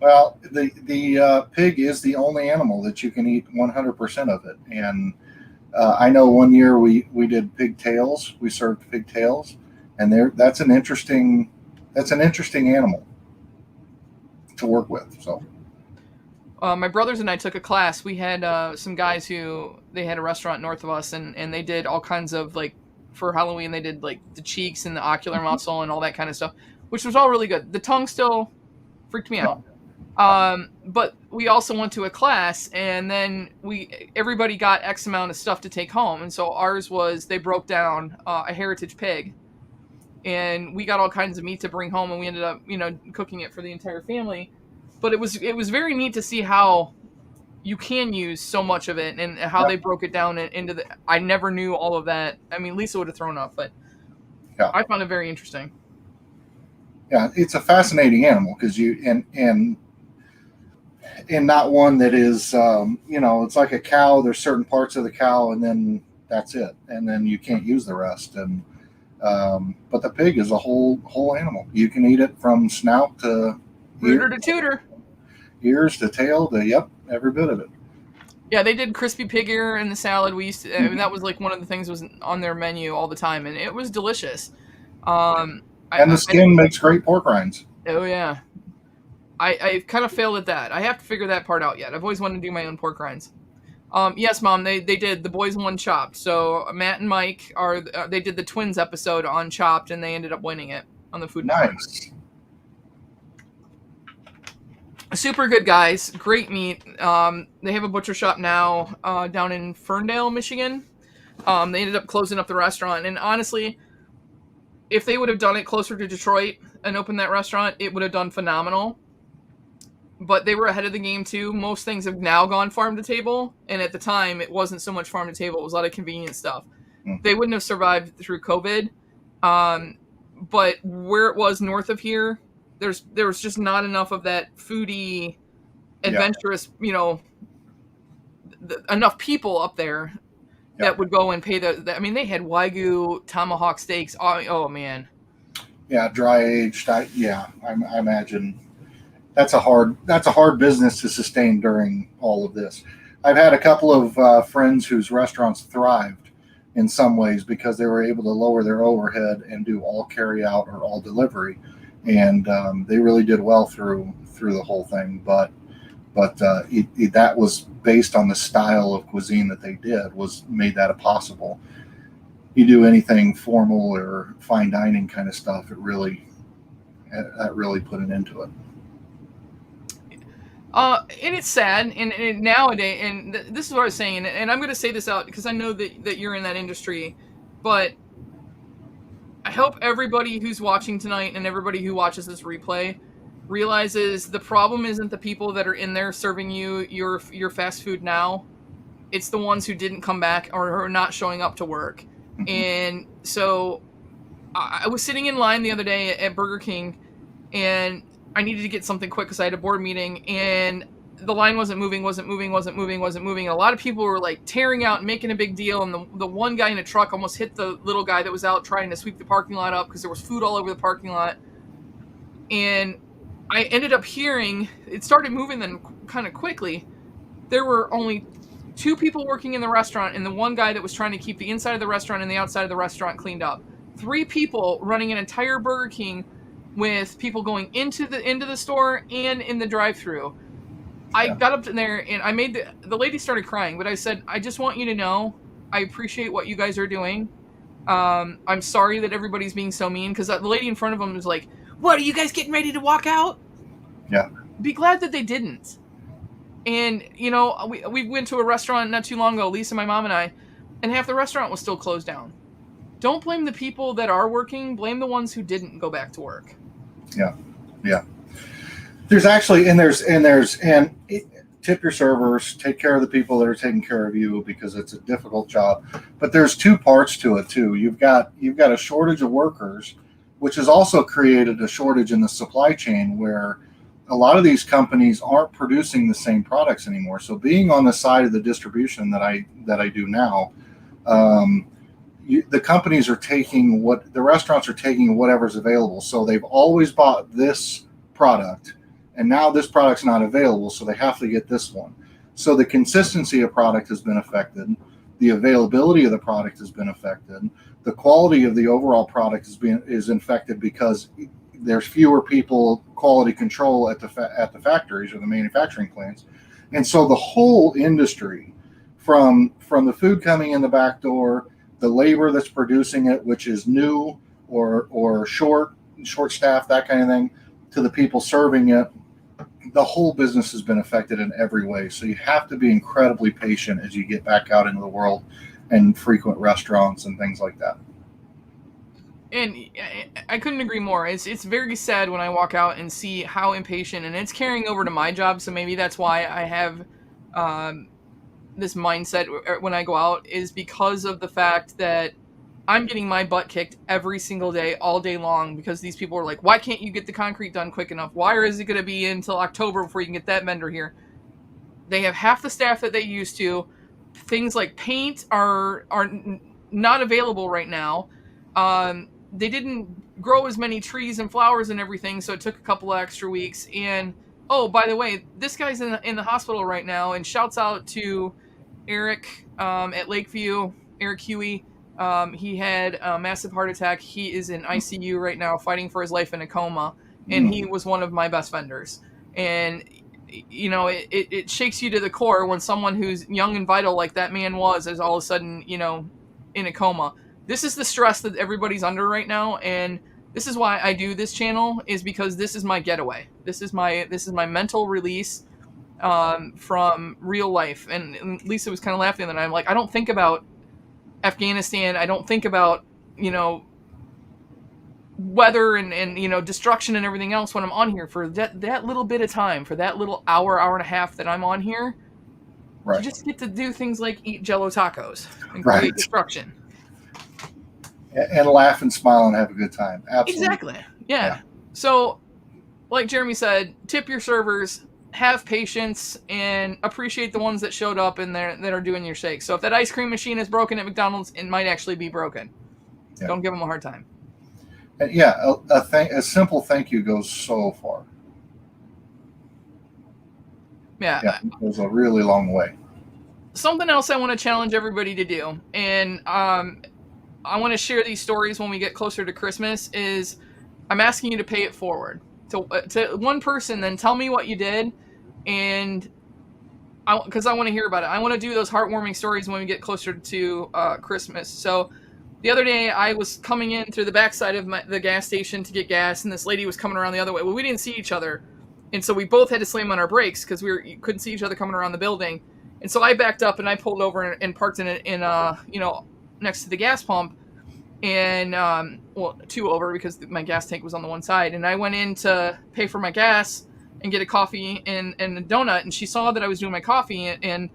Well, the pig is the only animal that you can eat 100% of it, and I know one year we did pigtails. We served pigtails, and that's an interesting animal to work with. So, my brothers and I took a class. We had some guys who they had a restaurant north of us, and they did all kinds of like for Halloween. They did like the cheeks and the ocular muscle and all that kind of stuff, which was all really good. The tongue still freaked me out. But we also went to a class, and then everybody got X amount of stuff to take home, and so ours was they broke down a heritage pig, and we got all kinds of meat to bring home, and we ended up cooking it for the entire family. But it was very neat to see how you can use so much of it, and how they broke it down into the. I never knew all of that. I mean, Lisa would have thrown up, but I found it very interesting. Yeah, it's a fascinating animal because and not one that is it's like a cow. There's certain parts of the cow, and then that's it, and then you can't use the rest. And but the pig is a whole animal. You can eat it from snout to rooter to tutor, ears to tail to every bit of it. Yeah, they did crispy pig ear in the salad. We used to, I mean, that was like one of the things that was on their menu all the time, and it was delicious. And the skin makes great pork rinds. Oh yeah, I kind of failed at that. I have to figure that part out yet. I've always wanted to do my own pork rinds. Yes, Mom, they did. The boys won Chopped. So Matt and Mike they did the Twins episode on Chopped, and they ended up winning it on the Food Network. Nice. Super good guys, great meat. They have a butcher shop now down in Ferndale, Michigan. They ended up closing up the restaurant, and honestly, if they would have done it closer to Detroit and opened that restaurant, it would have done phenomenal. But they were ahead of the game too. Most things have now gone farm to table, and at the time, it wasn't so much farm to table. It was a lot of convenient stuff. They wouldn't have survived through COVID. But where it was north of here, there was just not enough of that foodie, adventurous, enough people up there that would go and pay I mean, they had Wagyu tomahawk steaks. Oh man. Yeah, dry aged. I imagine that's a hard business to sustain during all of this. I've had a couple of friends whose restaurants thrived in some ways because they were able to lower their overhead and do all carry out or all delivery. And they really did well through the whole thing, but that was based on the style of cuisine that they made that possible. You do anything formal or fine dining kind of stuff, that really put an end to it. And it's sad, and nowadays, and this is what I was saying, and I'm going to say this out because I know that you're in that industry, but I hope everybody who's watching tonight and everybody who watches this replay realizes the problem isn't the people that are in there serving you your fast food now. It's the ones who didn't come back or are not showing up to work. Mm-hmm. And so I was sitting in line the other day at Burger King, and I needed to get something quick because I had a board meeting, and the line wasn't moving. And a lot of people were like tearing out and making a big deal. And the one guy in a truck almost hit the little guy that was out trying to sweep the parking lot up because there was food all over the parking lot. And I ended up hearing it started moving then kind of quickly. There were only 2 people working in the restaurant, and the one guy that was trying to keep the inside of the restaurant and the outside of the restaurant cleaned up. 3 people running an entire Burger King with people going into the store and in the drive-thru. I got up in there and I made the lady started crying, but I said, I just want you to know, I appreciate what you guys are doing. I'm sorry that everybody's being so mean, because the lady in front of them was like, what, are you guys getting ready to walk out? Yeah. Be glad that they didn't. And, we went to a restaurant not too long ago, Lisa, my mom, and I, and half the restaurant was still closed down. Don't blame the people that are working, blame the ones who didn't go back to work. Yeah. There's actually, tip your servers, take care of the people that are taking care of you, because it's a difficult job. But there's 2 parts to it too. You've got a shortage of workers, which has also created a shortage in the supply chain where a lot of these companies aren't producing the same products anymore. So being on the side of the distribution that I do now, the companies are taking the restaurants are taking whatever's available. So they've always bought this product, and now this product's not available, so they have to get this one. So the consistency of product has been affected. The availability of the product has been affected. The quality of the overall product is infected because there's fewer people quality control at the factories or the manufacturing plants. And so the whole industry, from the food coming in the back door, the labor that's producing it, which is new or short, short staff, that kind of thing, to the people serving it. The whole business has been affected in every way. So you have to be incredibly patient as you get back out into the world and frequent restaurants and things like that. And I couldn't agree more. It's very sad when I walk out and see how impatient, and it's carrying over to my job. So maybe that's why I have this mindset when I go out, is because of the fact that I'm getting my butt kicked every single day, all day long, because these people are like, why can't you get the concrete done quick enough? Why is it going to be until October before you can get that vendor here? They have half the staff that they used to. Things like paint are not available right now. They didn't grow as many trees and flowers and everything, so it took a couple of extra weeks. And oh, by the way, this guy's in the hospital right now, and shouts out to Eric at Lakeview, Eric Huey. He had a massive heart attack. He is in ICU right now, fighting for his life in a coma, and he was one of my best vendors. And you know, it shakes you to the core when someone who's young and vital like that man was is all of a sudden, you know, in a coma. This is the stress that everybody's under right now, and this is why I do this channel, is because this is my getaway. This is my mental release from real life. And Lisa was kind of laughing, and I'm like, I don't think about Afghanistan. I don't think about, you know, weather and you know, destruction and everything else when I'm on here for that little bit of time, for that little hour and a half that I'm on here. Right. You just get to do things like eat Jello tacos and create destruction. And laugh and smile and have a good time. Absolutely. Exactly. Yeah. So, like Jeremy said, tip your servers, have patience, and appreciate the ones that showed up and that are doing your shakes. So if that ice cream machine is broken at McDonald's, it might actually be broken. Yeah. Don't give them a hard time. And yeah, a simple thank you goes so far. Yeah. It goes a really long way. Something else I want to challenge everybody to do, and I want to share these stories when we get closer to Christmas, is I'm asking you to pay it forward to one person, then tell me what you did, and because I want to hear about it. I want to do those heartwarming stories when we get closer to Christmas. So the other day I was coming in through the backside of the gas station to get gas, and this lady was coming around the other way. Well, we didn't see each other, and so we both had to slam on our brakes because you couldn't see each other coming around the building. And so I backed up and I pulled over and parked in you know, next to the gas pump, and well, two over because my gas tank was on the one side. And I went in to pay for my gas and get a coffee and a donut, and she saw that I was doing my coffee, and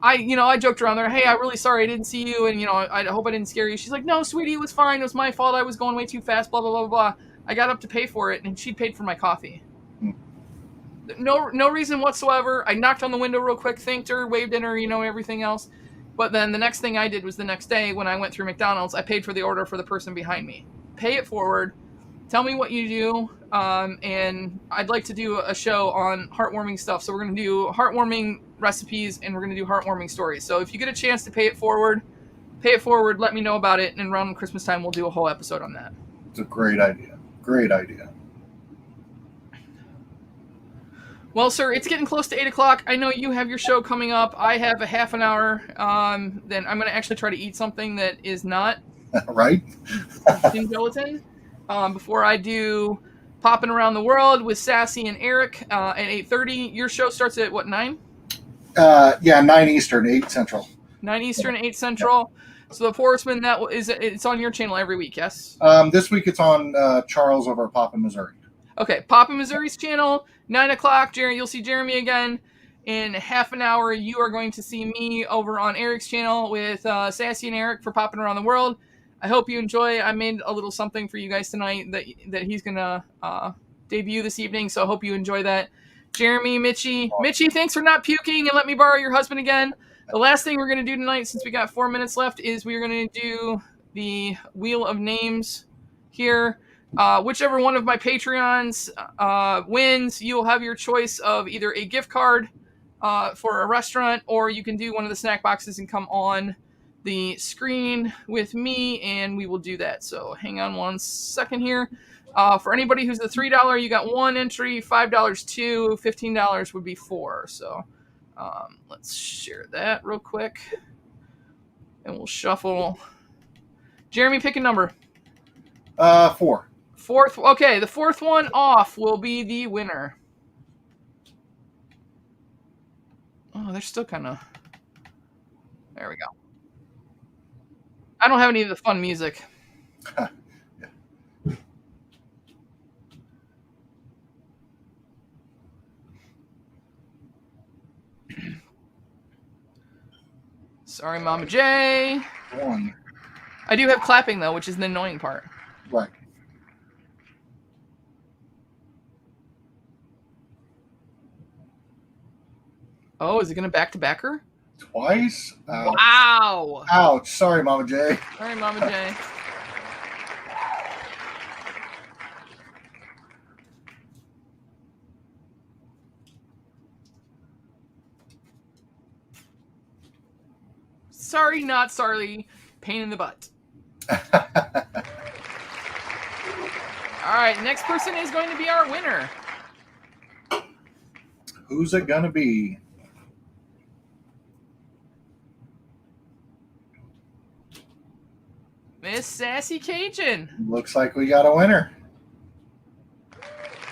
I joked around there, hey, I'm really sorry I didn't see you, and I hope I didn't scare you. She's like, no, sweetie, it was fine, it was my fault, I was going way too fast, blah blah blah blah. I got up to pay for it, and she paid for my coffee. No reason whatsoever. I knocked on the window real quick, thanked her, waved at her, everything else. But then the next thing I did was the next day when I went through McDonald's, I paid for the order for the person behind me. Pay it forward. Tell me what you do. And I'd like to do a show on heartwarming stuff. So we're going to do heartwarming recipes, and we're going to do heartwarming stories. So if you get a chance to pay it forward, let me know about it. And around Christmas time, we'll do a whole episode on that. It's a great idea. Great idea. Well, sir, it's getting close to 8 o'clock. I know you have your show coming up. I have a half an hour. Then I'm going to actually try to eat something that is not right in gelatin before I do Popping Around the World with Sassy and Eric at 8:30. Your show starts at what, 9? 9 Eastern, 8 Central. 9 Eastern, 8 Central. So the Forestman, it's on your channel every week, yes? This week it's on Charles over at Poppin, Missouri. Okay, Poppin, Missouri's channel, 9 o'clock. Jerry, you'll see Jeremy again. In half an hour, you are going to see me over on Eric's channel with Sassy and Eric for Popping Around the World. I hope you enjoy. I made a little something for you guys tonight that he's going to debut this evening, so I hope you enjoy that. Jeremy, Mitchie, thanks for not puking, and let me borrow your husband again. The last thing we're going to do tonight, since we got 4 minutes left, is we're going to do the Wheel of Names here. Whichever one of my Patreons wins, you'll have your choice of either a gift card for a restaurant, or you can do one of the snack boxes and come on the screen with me, and we will do that. So hang on one second here. For anybody who's the $3, you got 1 entry, $5 2, $15 would be 4. So let's share that real quick, and we'll shuffle. Jeremy, pick a number. 4. Okay, the fourth one off will be the winner. Oh, they're still kind of... There we go. I don't have any of the fun music. Sorry, Mama J. One. I do have clapping, though, which is the annoying part. Right. Oh, is it going to back-to-back her? Twice? Wow. Ouch. Sorry, Mama J. Sorry, Mama J. Sorry, not sorry. Pain in the butt. All right, next person is going to be our winner. Who's it going to be? Miss Sassy Cajun. Looks like we got a winner.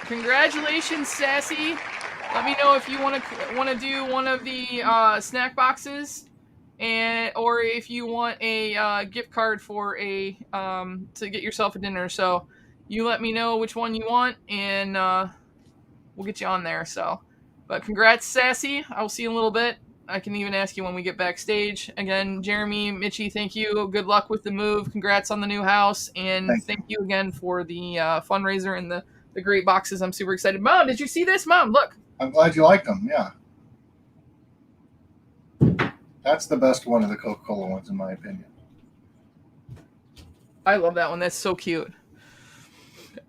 Congratulations, Sassy. Let me know if you want to do one of the snack boxes, or if you want a gift card for a to get yourself a dinner. So you let me know which one you want, and we'll get you on there. So, but congrats, Sassy. I will see you in a little bit. I can even ask you when we get backstage. Again, Jeremy, Mitchie, thank you. Good luck with the move. Congrats on the new house, and thank you again for the fundraiser and the great boxes. I'm super excited. Mom, did you see this? Mom, look. I'm glad you like them. Yeah. That's the best one of the Coca-Cola ones, in my opinion. I love that one. That's so cute.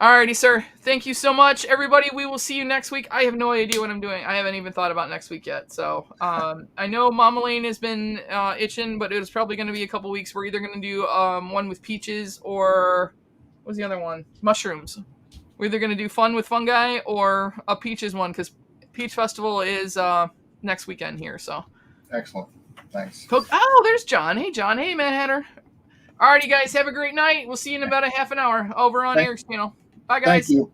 Alrighty, sir. Thank you so much, everybody. We will see you next week. I have no idea what I'm doing. I haven't even thought about next week yet. So I know Mama Lane has been itching, but it was probably going to be a couple weeks. We're either going to do one with peaches or what was the other one? Mushrooms. We're either going to do fun with fungi or a peaches one, because Peach Festival is next weekend here. So excellent. Thanks. Oh, there's John. Hey, John. Hey, Mad Hatter. Alrighty, guys. Have a great night. We'll see you in about a half an hour over on Eric's channel. Bye, guys. Thank you.